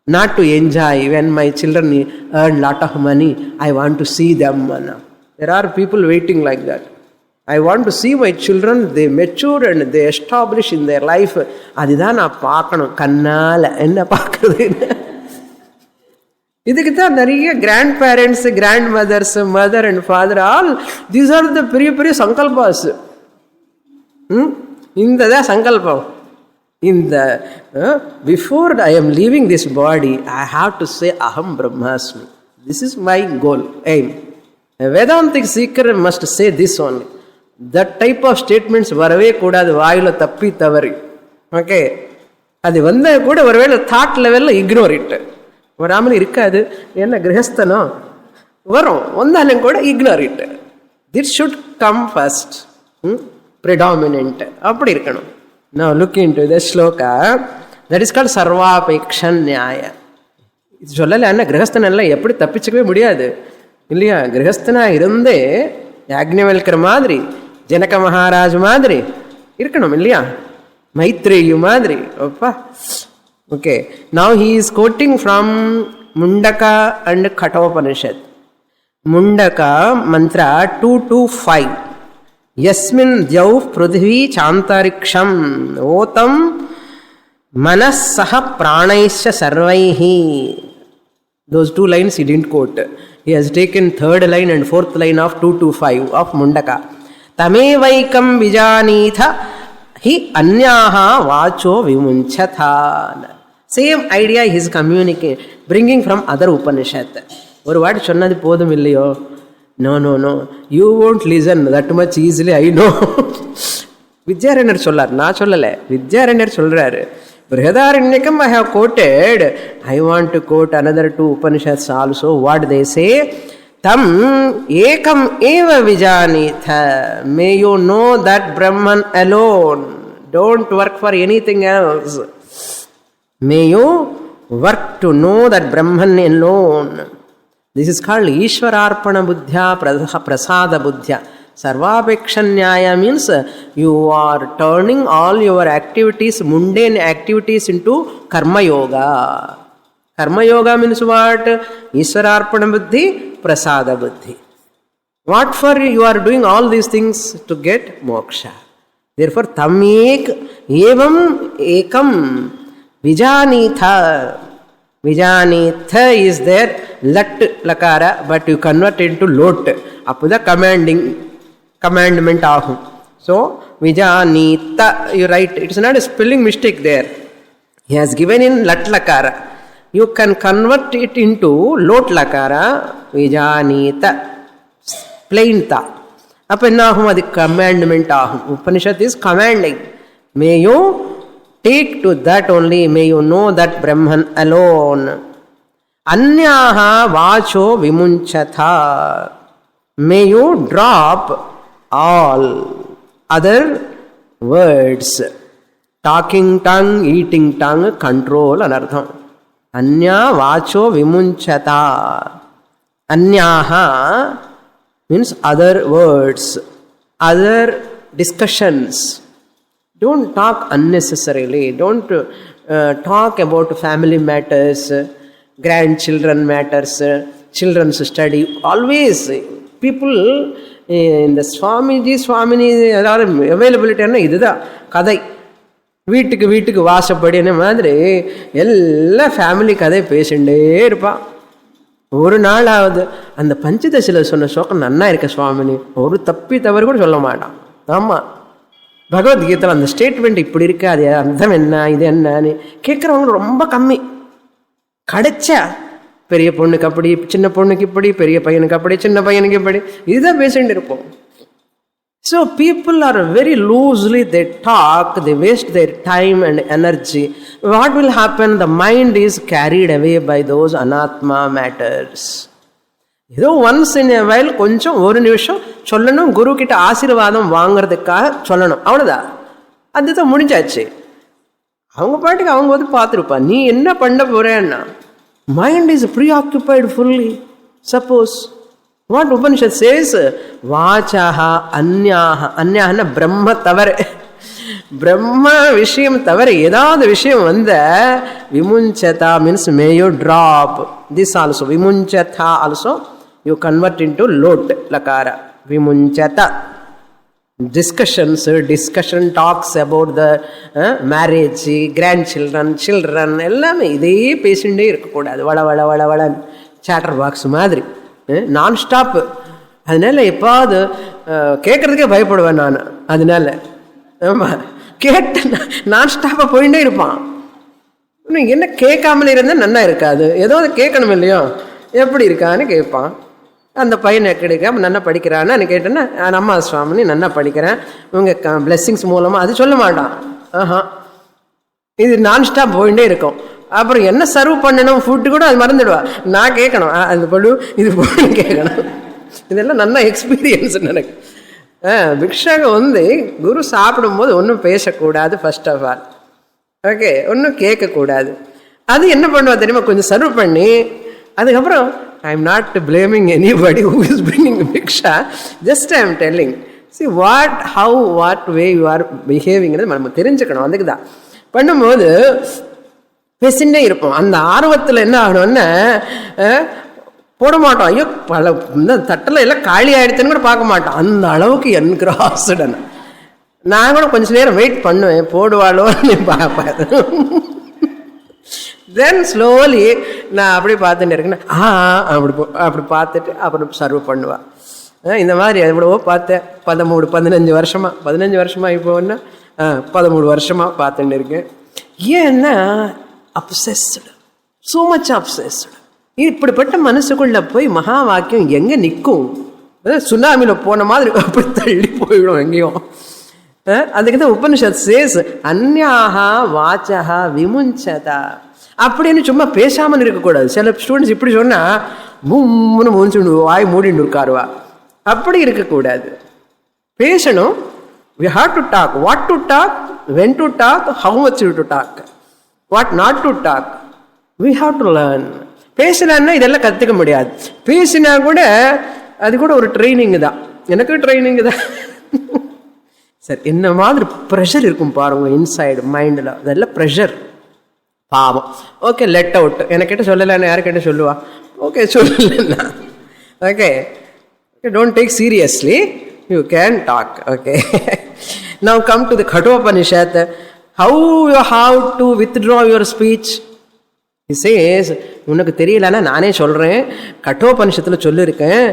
Speaker 1: Not to enjoy. When my children earn lot of money, I want to see them. There are people waiting like that. I want to see my children, they mature and they establish in their life. Adidhan na paakano kannala enna paakradhu. Idukku nariya grandparents, grandmothers, mother and father, all these are the periya sankalpas. Indada sankalpam. In the before I am leaving this body, I have to say Aham Brahmasmi. This is my goal, aim. A Vedantic seeker must say this only. That type of statements varave koodadu vaayula tappi tavari. Okay, adu vanda kuda oru thought level ignore it. Varamani irukadu enna grihasthano varum vandalum kuda ignore it. This should come first, predominant appadi irukkanum. Now look into the shloka. That is called Sarvapeksha Nyaya. இது சொல்லலை அண்ணா கிரகஸ்தனெல்லாம் எப்படி தப்பிச்சுக்கவே முடியாது இல்லையா? கிரகஸ்தனா இருந்தே யாக்ஞவல்கர் மாதிரி, ஜனக மகாராஜ் மாதிரி இருக்கணும் இல்லையா? மைத்ரேயு மாதிரி. அப்பா okay. Now he is quoting from Mundaka and Kathopanishad. Mundaka mantra 225. யஸ்மின் த்யௌ பிருத்வி சாந்தரிக்ஷம் ஓதம் மனஸ்ஸஹ பிராணைஸ்ய சர்வைஹி. Those two lines he didn't quote. He has taken third line and fourth line of 225 of Mundaka. Tamevaikam vijanitha hi anyaha vacho vimunchatha. Same idea he is communicating, bringing from other Upanishad. Or word சொன்னது போதும் இல்லையோ? No. You won't listen that much easily, I know. வித்யாரண்யர் சொல்லார், நான் சொல்லலை, வித்யாரண்யர் சொல்றாரு. Brihadaranyakam I have quoted. I want to quote another two Upanishads also. What they say? Tam ekam eva vijanitha. May you know that Brahman alone. Don't work for anything else. May you work to know that Brahman alone. This is called Ishwararpana Buddhya Prasada Buddhya. Sarvapekshanyaya means you are turning all your activities, mundane activities, into karma yoga. Karma yoga means what? Ishwararpana buddhi, prasada buddhi. What for you are doing all these things? To get moksha. Therefore tamik evam ekam vijanitha. Vijanitha is there, lat lakara, but you convert into lot. Up the commandment ahum. So vijanita, you write, it's not a spelling mistake there. He has given in lat lakara. You can convert it into lot lakara, vijanita, plain ta. Appo enna ahum, adi commandment ahum. Upanishad is commanding. May you take to that only, may you know that Brahman alone. Anyaha vacho vimunchatha. May you drop all other words. Talking tongue, eating tongue, control anartham. Anya vacho vimunchata. Anyaha means other words, other discussions. Don't talk unnecessarily. Don't talk about family matters, grandchildren matters, children's study. Always people இந்த சுவாமினி எல்லாரும் availability என்ன இதுதான் கதை. வீட்டுக்கு வாசப்படி என்ன மாதிரி எல்லா ஃபேமிலி கதை பேசிகிட்டே இருப்பான். ஒரு நாளாவது அந்த பஞ்சதசில சொன்ன சோகம் நன்னா இருக்க சுவாமினி ஒரு தப்பி தவறு கூட சொல்ல மாட்டான். ஆமாம், பகவத்கீதையில் அந்த ஸ்டேட்மெண்ட் இப்படி இருக்கு, அது அர்த்தம் என்ன, இது என்னன்னு கேட்குறவங்க ரொம்ப கம்மி. கிடைச்சா பெரிய பொண்ணுக்கு அப்படி, சின்ன பொண்ணுக்கு இப்படி, பெரிய பையனுக்கு அப்படி, சின்ன பையனுக்கு இப்படி, இதுதான் பேசிட்டு இருப்போம். So people are very loosely, they talk, they waste their time and energy. What will happen? The mind is carried away by those anatma matters. ஏதோ ஒன்ஸ் இன் எ வைல் கொஞ்சம் ஒரு நிமிஷம் சொல்லணும், குரு கிட்ட ஆசீர்வாதம் வாங்குறதுக்காக சொல்லணும், அவ்வளோதான். அதுதான் முடிஞ்சாச்சு. அவங்க பாட்டுக்கு அவங்க வந்து பார்த்துருப்பா. நீ என்ன பண்ண போறேன்னா mind is preoccupied fully. Suppose what Upanishad says, வாச்சாஹா அந்யாஹா, அந்யாஹன்னா பிரம்ம தவிர, பிரம்ம விஷயம் தவிர ஏதாவது விஷயம் வந்த விமுஞ்சதா means may you drop this also. விமுஞ்சதா also you convert in to லோட் லகார. விமுஞ்சதா discussion talks about the marriage, grandchildren எல்லாமே இதே பேசிகிட்டே இருக்கக்கூடாது. வள வள வள வளன்னு சேட்டர் பாக்ஸ் மாதிரி நான் ஸ்டாப்பு. அதனால எப்பாவது கேட்கறதுக்கே பயப்படுவேன் நான். அதனால ஆமாம், கேட்டு நான் ஸ்டாப்பாக போயிட்டே இருப்பான். என்ன கேட்காமல இருந்தால் நன்னா இருக்காது, ஏதோ கேட்கணும் இல்லையோ, எப்படி இருக்கான்னு கேட்பான். அந்த பையனை கிடைக்காம நல்லா படிக்கிறான்னு கேட்டேன்னா, நம்ம சுவாமினி நல்லா படிக்கிறேன், இவங்க பிளெஸ்ஸிங்ஸ் மூலமாக, அது சொல்ல மாட்டான். ஆஹா, இது நான் ஸ்டாப் போயிட்டே இருக்கும். அப்புறம் என்ன சர்வ் பண்ணணும் ஃபுட்டு கூட அது மறந்துடுவா. நான் கேட்கணும், அது படு இது போடுன்னு கேட்கணும். இதெல்லாம் நல்ல எக்ஸ்பீரியன்ஸ் எனக்கு. பிக்ஷாக வந்து குரு சாப்பிடும்போது ஒன்றும் பேசக்கூடாது, ஃபர்ஸ்ட் ஆஃப் ஆல். ஓகே, ஒன்றும் கேட்கக்கூடாது. அது என்ன பண்ணுவா தெரியுமா, கொஞ்சம் சர்வ் பண்ணி அதுக்கப்புறம் I am not blaming anybody who is bringing bhiksha, just I am telling see what way you are பிஹேவிங்கிறது நம்ம தெரிஞ்சுக்கணும். அதுக்கு தான் பண்ணும்போது பேசிகிட்டே இருப்போம். அந்த ஆர்வத்தில் என்ன ஆகணும்னா போட மாட்டோம். ஐயோ பல இந்த தட்டில் எல்லாம் காலி ஆகிடுதுன்னு கூட பார்க்க மாட்டோம். அந்த அளவுக்கு என்கிராஸ்டன். நான் கூட கொஞ்சம் நேரம் வெயிட் பண்ணுவேன், போடுவாளோன்னு பார்ப்பேன். தென் ஸ்லோலி நான் அப்படி பார்த்துட்டு இருக்கேன்னா அப்படி பார்த்துட்டு அப்புறம் சர்வ் பண்ணுவாள். இந்த மாதிரி எவ்வளவோ பார்த்தேன். 15 வருஷமாக இப்போன்னா 13 வருஷமாக பார்த்துட்டு இருக்கேன். ஏன்னா அப்சஸ்டு, ஸோ மச் அப்சஸ்டு. இப்படிப்பட்ட மனசுக்குள்ள போய் மகா வாக்கியம் எங்கே நிற்கும்? சுனாமியில் போன மாதிரி அப்படி தள்ளி போயிடும் எங்கேயும். அதுக்கு தான் உபனிஷத் சேஸ் அந்யாஹா வாச்சஹா விமுஞ்சதா. அப்படின்னு சும்மா பேசாமல் இருக்கக்கூடாது. சில ஸ்டூடெண்ட்ஸ் இப்படி சொன்னால் மூணு முடிச்சுண்டு வாய் மூடிண்டு இருக்காருவா. அப்படி இருக்கக்கூடாது, பேசணும். we have to talk, what to talk, when to talk, how much to talk, what not to talk, we have to learn. பேசினா இதெல்லாம் கற்றுக்க முடியாது. பேசினா கூட அது கூட ஒரு ட்ரைனிங் தான், எனக்கு ட்ரைனிங் தான். சரி, என்ன மாதிரி ப்ரெஷர் இருக்கும் பாருங்க இன்சைடு மைண்டில், அதெல்லாம் ப்ரெஷர் பாவம். Okay, let out. எனக்கிட்ட சொல்லலைன்னு யாருக்கிட்ட சொல்லுவா? ஓகே, சொல்லலைன்னா okay, don't take seriously, you can talk. Okay. Now come to the Kathopanishad. How you have to withdraw your speech? He says, உனக்கு தெரியலன்னா நானே சொல்கிறேன், கட்டோபனிஷத்தில் சொல்லியிருக்கேன்.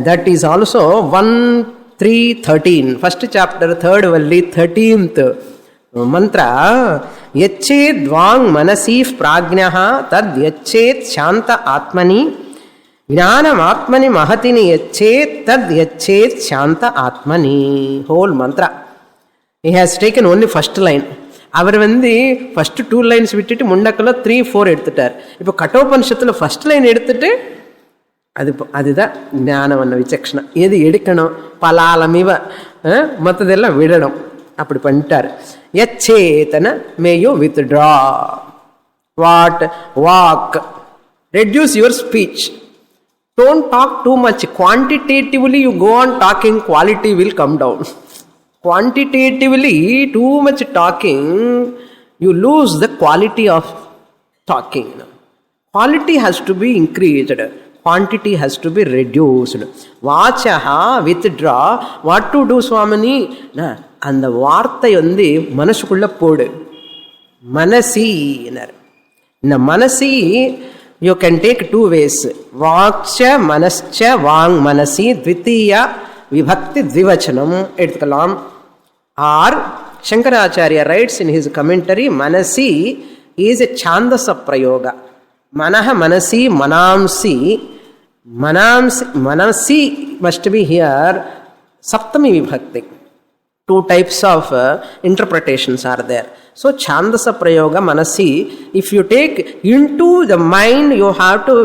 Speaker 1: That is also 1:3:13, first chapter, 3rd valli, 13th mantra. Yachet dvang manasi prajnaha tad yachet shanta atmani ஞானம் ஆத்மனி மகத்தினி யச்சேத் தத் யச்சேத் சாந்த ஆத்மனி. Whole mantra. He has taken only first line. அவர் ஃபர்ஸ்ட் 2 lines விட்டுட்டு முன்னக்கெல்லாம் 3-4 எடுத்துட்டார். இப்போ கட்டோபனிஷத்தில் ஃபர்ஸ்ட் லைன் எடுத்துட்டு அதுதான் ஞானவண்ண விசக்ஷணா. எது எடுக்கணும், பலாலமிவ, மற்றதெல்லாம் விடணும். அப்படி பண்ணிட்டார். யச்சேதன மேயோ வித்ட்ரா. வாட்? வாக். Reduce your speech. Don't talk too much. Quantitatively you go on talking, quality will come down. Quantitatively, too much talking, you lose the quality of talking. Quality has to be increased. Quantity has to be reduced. Vachaha, withdraw. What to do, Swamini? அந்த வார்த்தை மனசுக்குள்ள போடு. மனசி. இந்த மனசி you can take 2 ways. வாக்ச மனஸ்ச வாங் மனசி த்விதீய விபக்தி த்விவச்சனம் எடுத்துக்கலாம். Or Shankaracharya writes in his commentary, Manasi is a Chandasa Prayoga. Manaha Manasi Manamsi. Manasi must be here Saptami Vibhakti. Two types of interpretations are there. So Chandasa Prayoga Manasi, if you take into the mind, you have to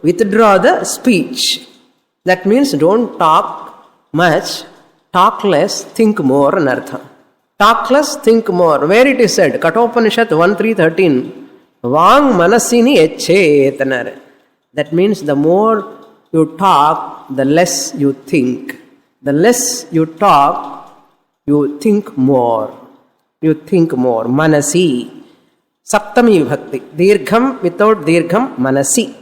Speaker 1: withdraw the speech. That means don't talk much, talk less, think more in artha. Talk less, think more. Where it is said, Kathopanishad 1.3.13, Vang Manasini Ecchetanare. That means the more you talk, the less you think. The less you talk, you think more. You think more. Manasi. Saptami Vibhakti. Dirgham without dirgham, Manasi.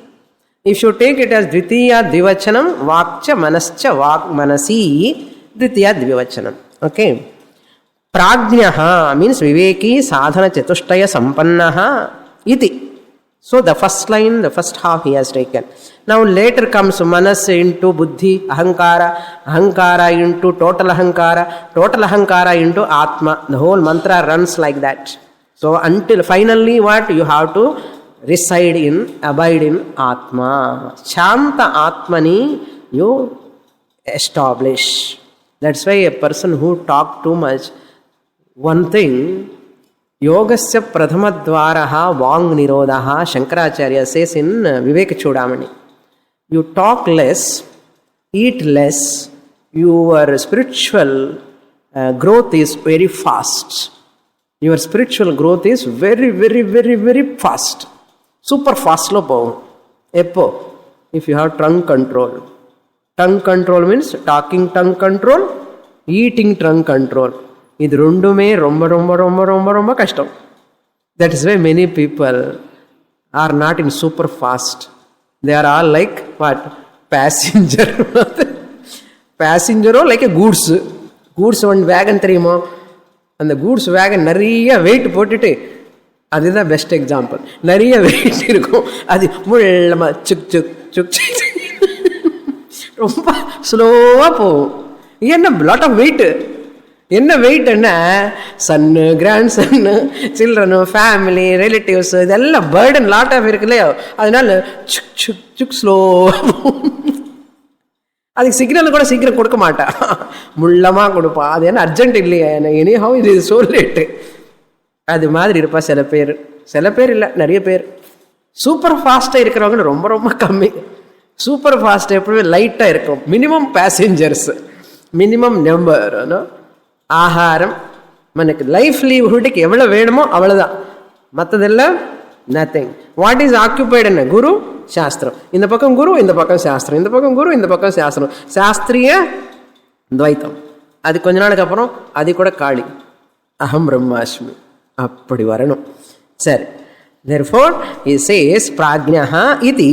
Speaker 1: If you take it as Dvitiya Dvivachanam, Vakcha Manascha Vak Manasi, Dvitiya Dvivachanam. Okay. Prajnaha means Viveki Sadhana Chatushtaya Sampannaha iti. So the first line, the first half he has taken. Now later comes Manas into Buddhi, Ahankara, Ahankara into total Ahankara into Atma. The whole mantra runs like that. So until finally what? You have to abide in Atma. Shanta Atmani you establish. That's why a person who talks too much, one thing, Yogasya Prathama Dvaraha Vang Nirodhaha, Shankaracharya says in Vivek Chudamani. You talk less, eat less, your spiritual growth is very fast. Your spiritual growth is very, very, very, very fast. Super fast lo po. Eppo. If you have tongue control. Tongue control means talking tongue control, eating tongue control. This rendume romba kashtam. That is why many people are not in super fast. They are all like what? Passenger. Passenger like a goods. Goods one wagon therimo. And the goods wagon nariya weight potite. That is the best example. Nariya weight irko. Adi mullama chuk chuk chuk chuk. Romba slow up. You have a lot of weight. என்ன weight என்ன son grandson children family relatives இதெல்லாம் burden lot of இருக்கு இல்லையா அதனால சுக் சுக் சுக் slow அதுக்கு signal கூட சீக்கிரம் கொடுக்க மாட்டா முள்ளமாக கொடுப்பா அது என்ன அர்ஜென்ட் இல்லையா எனி ஹவ் இது சோ லேட்டு அது மாதிரி இருப்பா சில பேர் இல்லை நிறைய பேர் சூப்பர் ஃபாஸ்ட்டாக இருக்கிறவங்க ரொம்ப ரொம்ப கம்மி சூப்பர் ஃபாஸ்ட் எப்பவுமே லைட்டாக இருக்கும் மினிமம் பேசஞ்சர்ஸ் மினிமம் நம்பர் ஆகாரம் మనకి లైఫ్ లీవ్హుడ్కి எவ்வளோ வேணுமோ அவ்வளோதான் மற்றதெல்லாம் நத்திங் வாட் இஸ் ஆக்குபைடு என்ன குரு சாஸ்திரம் இந்த பக்கம் குரு இந்த பக்கம் சாஸ்திரம் இந்த பக்கம் குரு இந்த பக்கம் சாஸ்திரம் சாஸ்திரிய துவைத்தம் அது கொஞ்ச நாளுக்கு அப்புறம் அது கூட காளி அகம் பிரம்மாஸ்மி அப்படி வரணும் சரி therefore he says prajnaha iti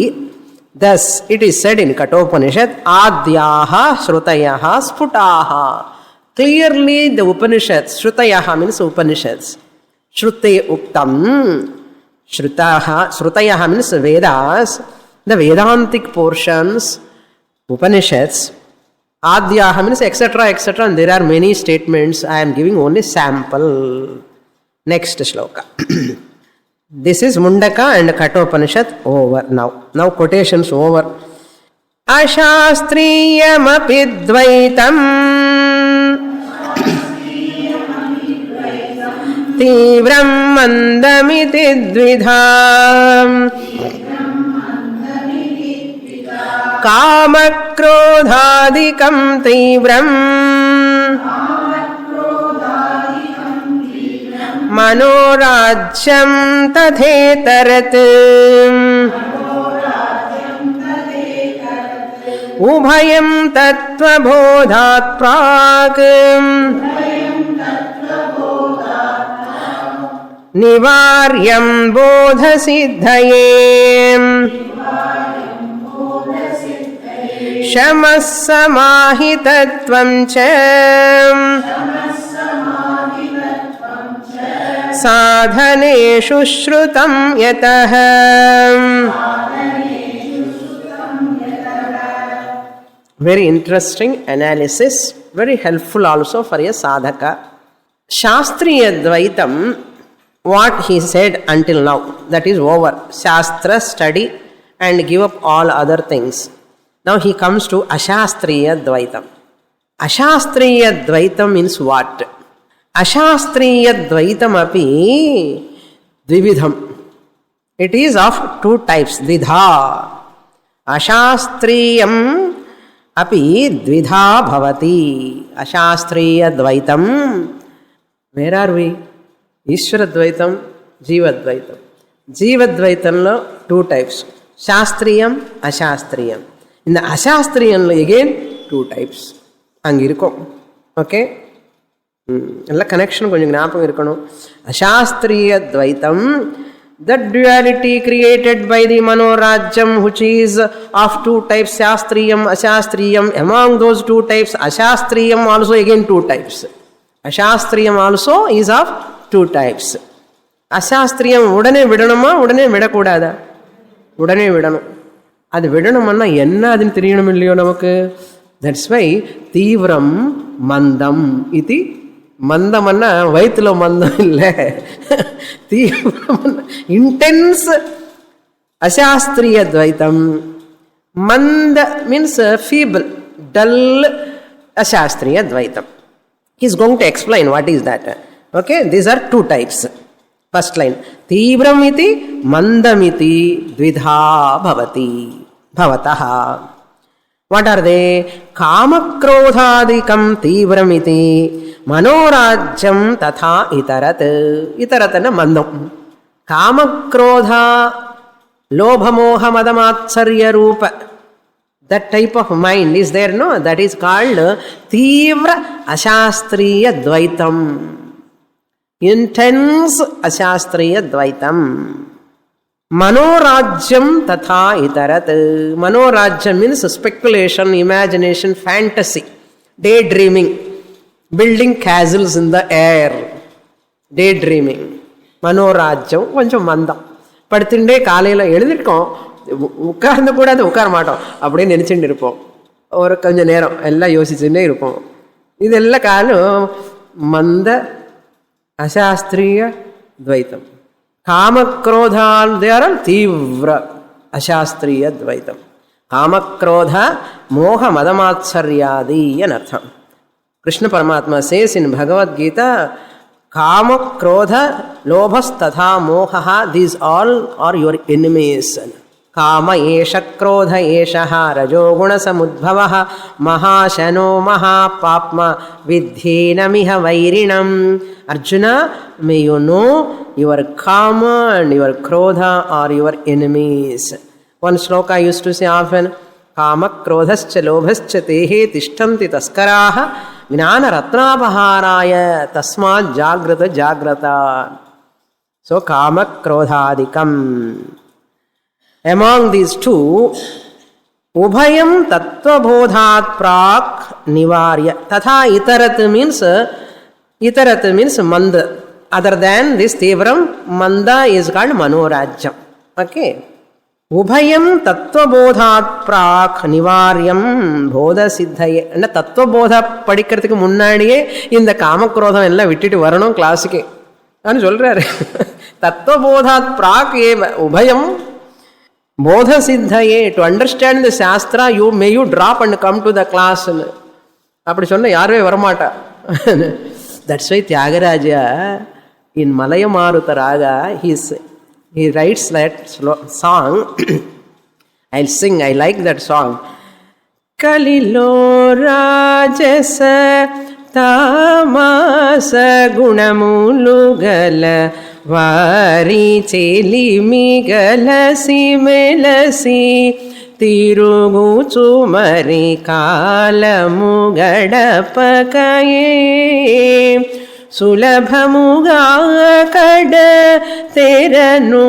Speaker 1: thus it is said in Kathopanishad adyaha shrutayaha sputaha. Clearly the Upanishads, Shrutayaha means Upanishads. Shrute Uktam, Shrutayaha means Vedas, the Vedantic portions, Upanishads. Adyaha means etc. etc. And there are many statements. I am giving only sample. Next shloka. This is Mundaka and Kathopanishad over now. Now quotations over. Ashastriyamapi dvaitam तीव्रं मंदमिति द्विधाम कामक्रोधादिकं तीव्रं मनोराज्यं तथेतरत् उभयं तत्त्वबोधात् प्राक् निवार्यं बोधसिद्धये शमः समाहितत्वं च साधनेषु श्रुतं यतः. Very interesting analysis, very helpful also for a sadhaka. Shastriya Dvaitam, what he said until now, that is over. Shastra, study and give up all other things. Now he comes to Ashastriya Dvaitam. Ashastriya Dvaitam means what? Ashastriya Dvaitam api dvividham. It is of two types, dvidha. Ashastriyam api dvidha bhavati. Ashastriya Dvaitam. Where are we? Ishvara Dvaitam, Jiva Dvaitam. Jiva Dvaitamlo two types. Shastriyam, Ashastriyam. In the Ashastriyam again two types. Angirko. Okay? Alla connection konjam gnapam irukano. Ashastriya Dvaitam, that duality created by the Manorajyam, which is of two types, Shastriyam, Ashastriyam. Among those two types, Ashastriyam also again two types. Ashastriyam also is of two types. Ashastriyam udane vidanama, udane vidakudada. Udane vidanu. Adu vidanamanna enna adinu theriyunum illiyo namakku. That's why Tivram Mandam iti. Mandamanna vaithulo mandam illa. Tivram intense Ashastriya Dvaitam. Manda means feeble, dull Ashastriya Dvaitam. He is going to explain what is that. Okay, these are two types. First line, Tivramiti Mandamiti Dvidha Bhavati Bhavataha. What are they? Kamakrodhadikam Tivramiti Manorajyam Tatha Itarat. Itaratana Mandam. Kamakrodha Lobhamoha Madamatsarya Rupa. That type of mind is there, no? That is called Tivra Ashastriya Dvaitam. Intense Ashastriya Dvaitam. Manorajyam Tatha Itarat. Manorajyam means speculation, imagination, fantasy, daydreaming, building castles in the air. Daydreaming. Manorajyam, koncham mandam. Padthinde kalayila eluditkom. உட்கார்ந்து கூட அது உட்கார மாட்டோம், அப்படியே நினைச்சுட்டு இருப்போம். ஒரு கொஞ்ச நேரம் எல்லாம் யோசிச்சுட்டே இருப்போம். இதெல்லாம் காரணம் மந்த அசாஸ்திரிய துவைத்தம். காமக்ரோதால் தேரம் தீவிர அசாஸ்திரிய துவைத்தம். காமக்ரோத மோக மதமாத்சர்யாதி அர்த்தம். Krishna Paramatma says in Bhagavad Gita, Kama, Krodha, Lobhas, Tatha, Mohaha, these all are your enemies. Kama esha krodha eshaha rajoguna samudbhavaha mahashano mahapapma vidhenamiha vairinam. Arjuna, may you know your Kama and your Krodha are your enemies. One sloka I used to say often, Kama krodhascha lobhascha tehe tishtanti taskaraha Gnana ratnapaharaya tasmat jagrata jagrata. So Kama krodhadikam. Among these two, Ubhayam tattva bodhat prak nivarya. Tatha itarat means manda. Other than this Tivram, manda is called Manorajyam. Okay. Ubhayam tattva bodhat prak nivaryam bodha siddhaye. And tattva bodha padikkarthukku munnadiye in the Kama Krodham ella vittitu varanum class ke. Anu solraru. Tattva bodhat prak eva ubhayam bodha siddhaye. To understand the Shastra, may you drop and come to the class. Appadi sonna yaruve varamata. That's why Tyagaraja in Malaya Maruta Raga, he writes that song. I'll sing, I like that song. Kalilo Rajasa Tamasa Gunamulugala Vari Chelimi Galasi Melasi Tiruguchu Mari Kalamu Gadapakaye Sulabhamuga Kada Teranu.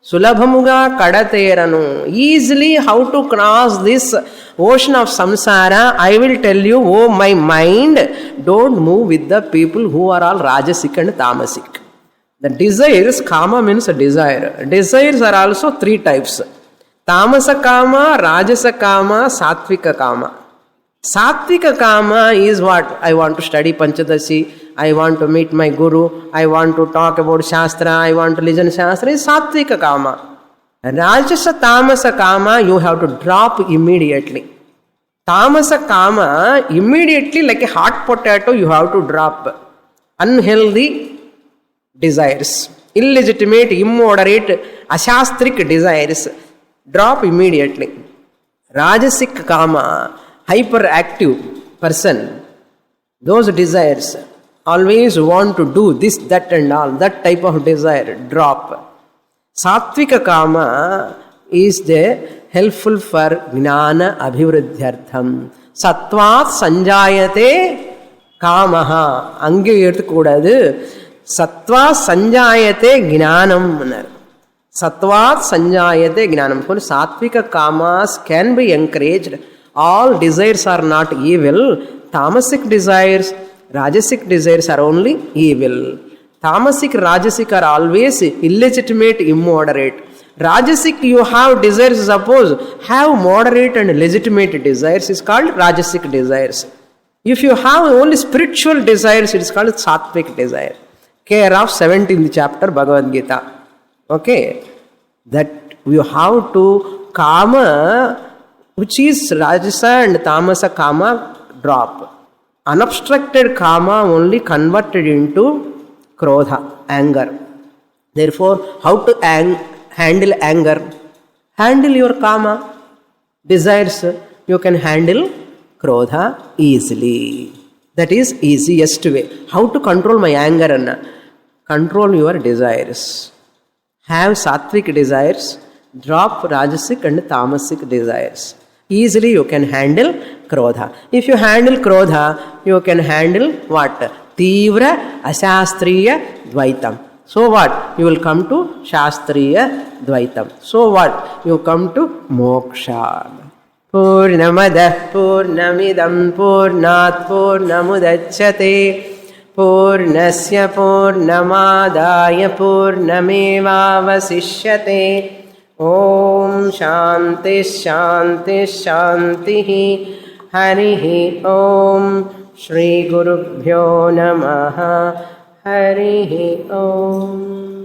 Speaker 1: Sulabhamuga Kada Teranu. Easily how to cross this ocean of samsara, I will tell you, oh my mind, don't move with the people who are all Rajasic and Tamasic. The desires, Kama means a desire. Desires are also three types. Tamasa Kama, Rajasa Kama, Sattvika Kama. Sattvika Kama is what? I want to study Panchadasi, I want to meet my guru, I want to talk about Shastra, I want to listen to Shastra, is Sattvika Kama. Rajasa Tamasa Kama, you have to drop immediately. Tamasa Kama, immediately like a hot potato, you have to drop. Unhealthy desires, illegitimate, immoderate, ashastric desires, drop immediately. Rajasic Kama, hyperactive person, those desires, always want to do this, that and all, that type of desire, drop. Sattvika Kama is the helpful for Jnana Abhivriddhyartham. Sattvat Sanjayate Kamaha. Ange edukudadu. Sattva Sanjayate Jnanam. Sattvat Sanjayate Jnanam. Sattvika Kamas can be encouraged. All desires are not evil. Tamasic desires, Rajasic desires are only evil. Tamasic, Rajasic are always illegitimate, immoderate. Rajasic, you have desires, suppose, have moderate and legitimate desires, is called Rajasic desires. If you have only spiritual desires, it is called Sattvic desire. Care of 17th chapter Bhagavad Gita. Okay. That you have to Kama, which is Rajasa and Tamasa Kama, drop. Unobstructed Kama only converted into Krodha, anger. Therefore, how to handle anger? Handle your Kama, desires. You can handle Krodha easily. That is easiest way. How to control my anger, Anna? Control your desires. Have sattvic desires. Drop Rajasic and Tamasic desires. Easily you can handle Krodha. If you handle Krodha, you can handle what? Tivra Ashastriya Dvaitam. So what? You will come to Shastriya Dvaitam. So what? You come to Moksha. Purnamada Purnamidam Purnat Purnamudachyate Purnasya Purnamadaya Purnamevavasishyate. Om Shanti Shanti Shanti Harihi Om Shri Gurubhyo Namaha Harihi Om.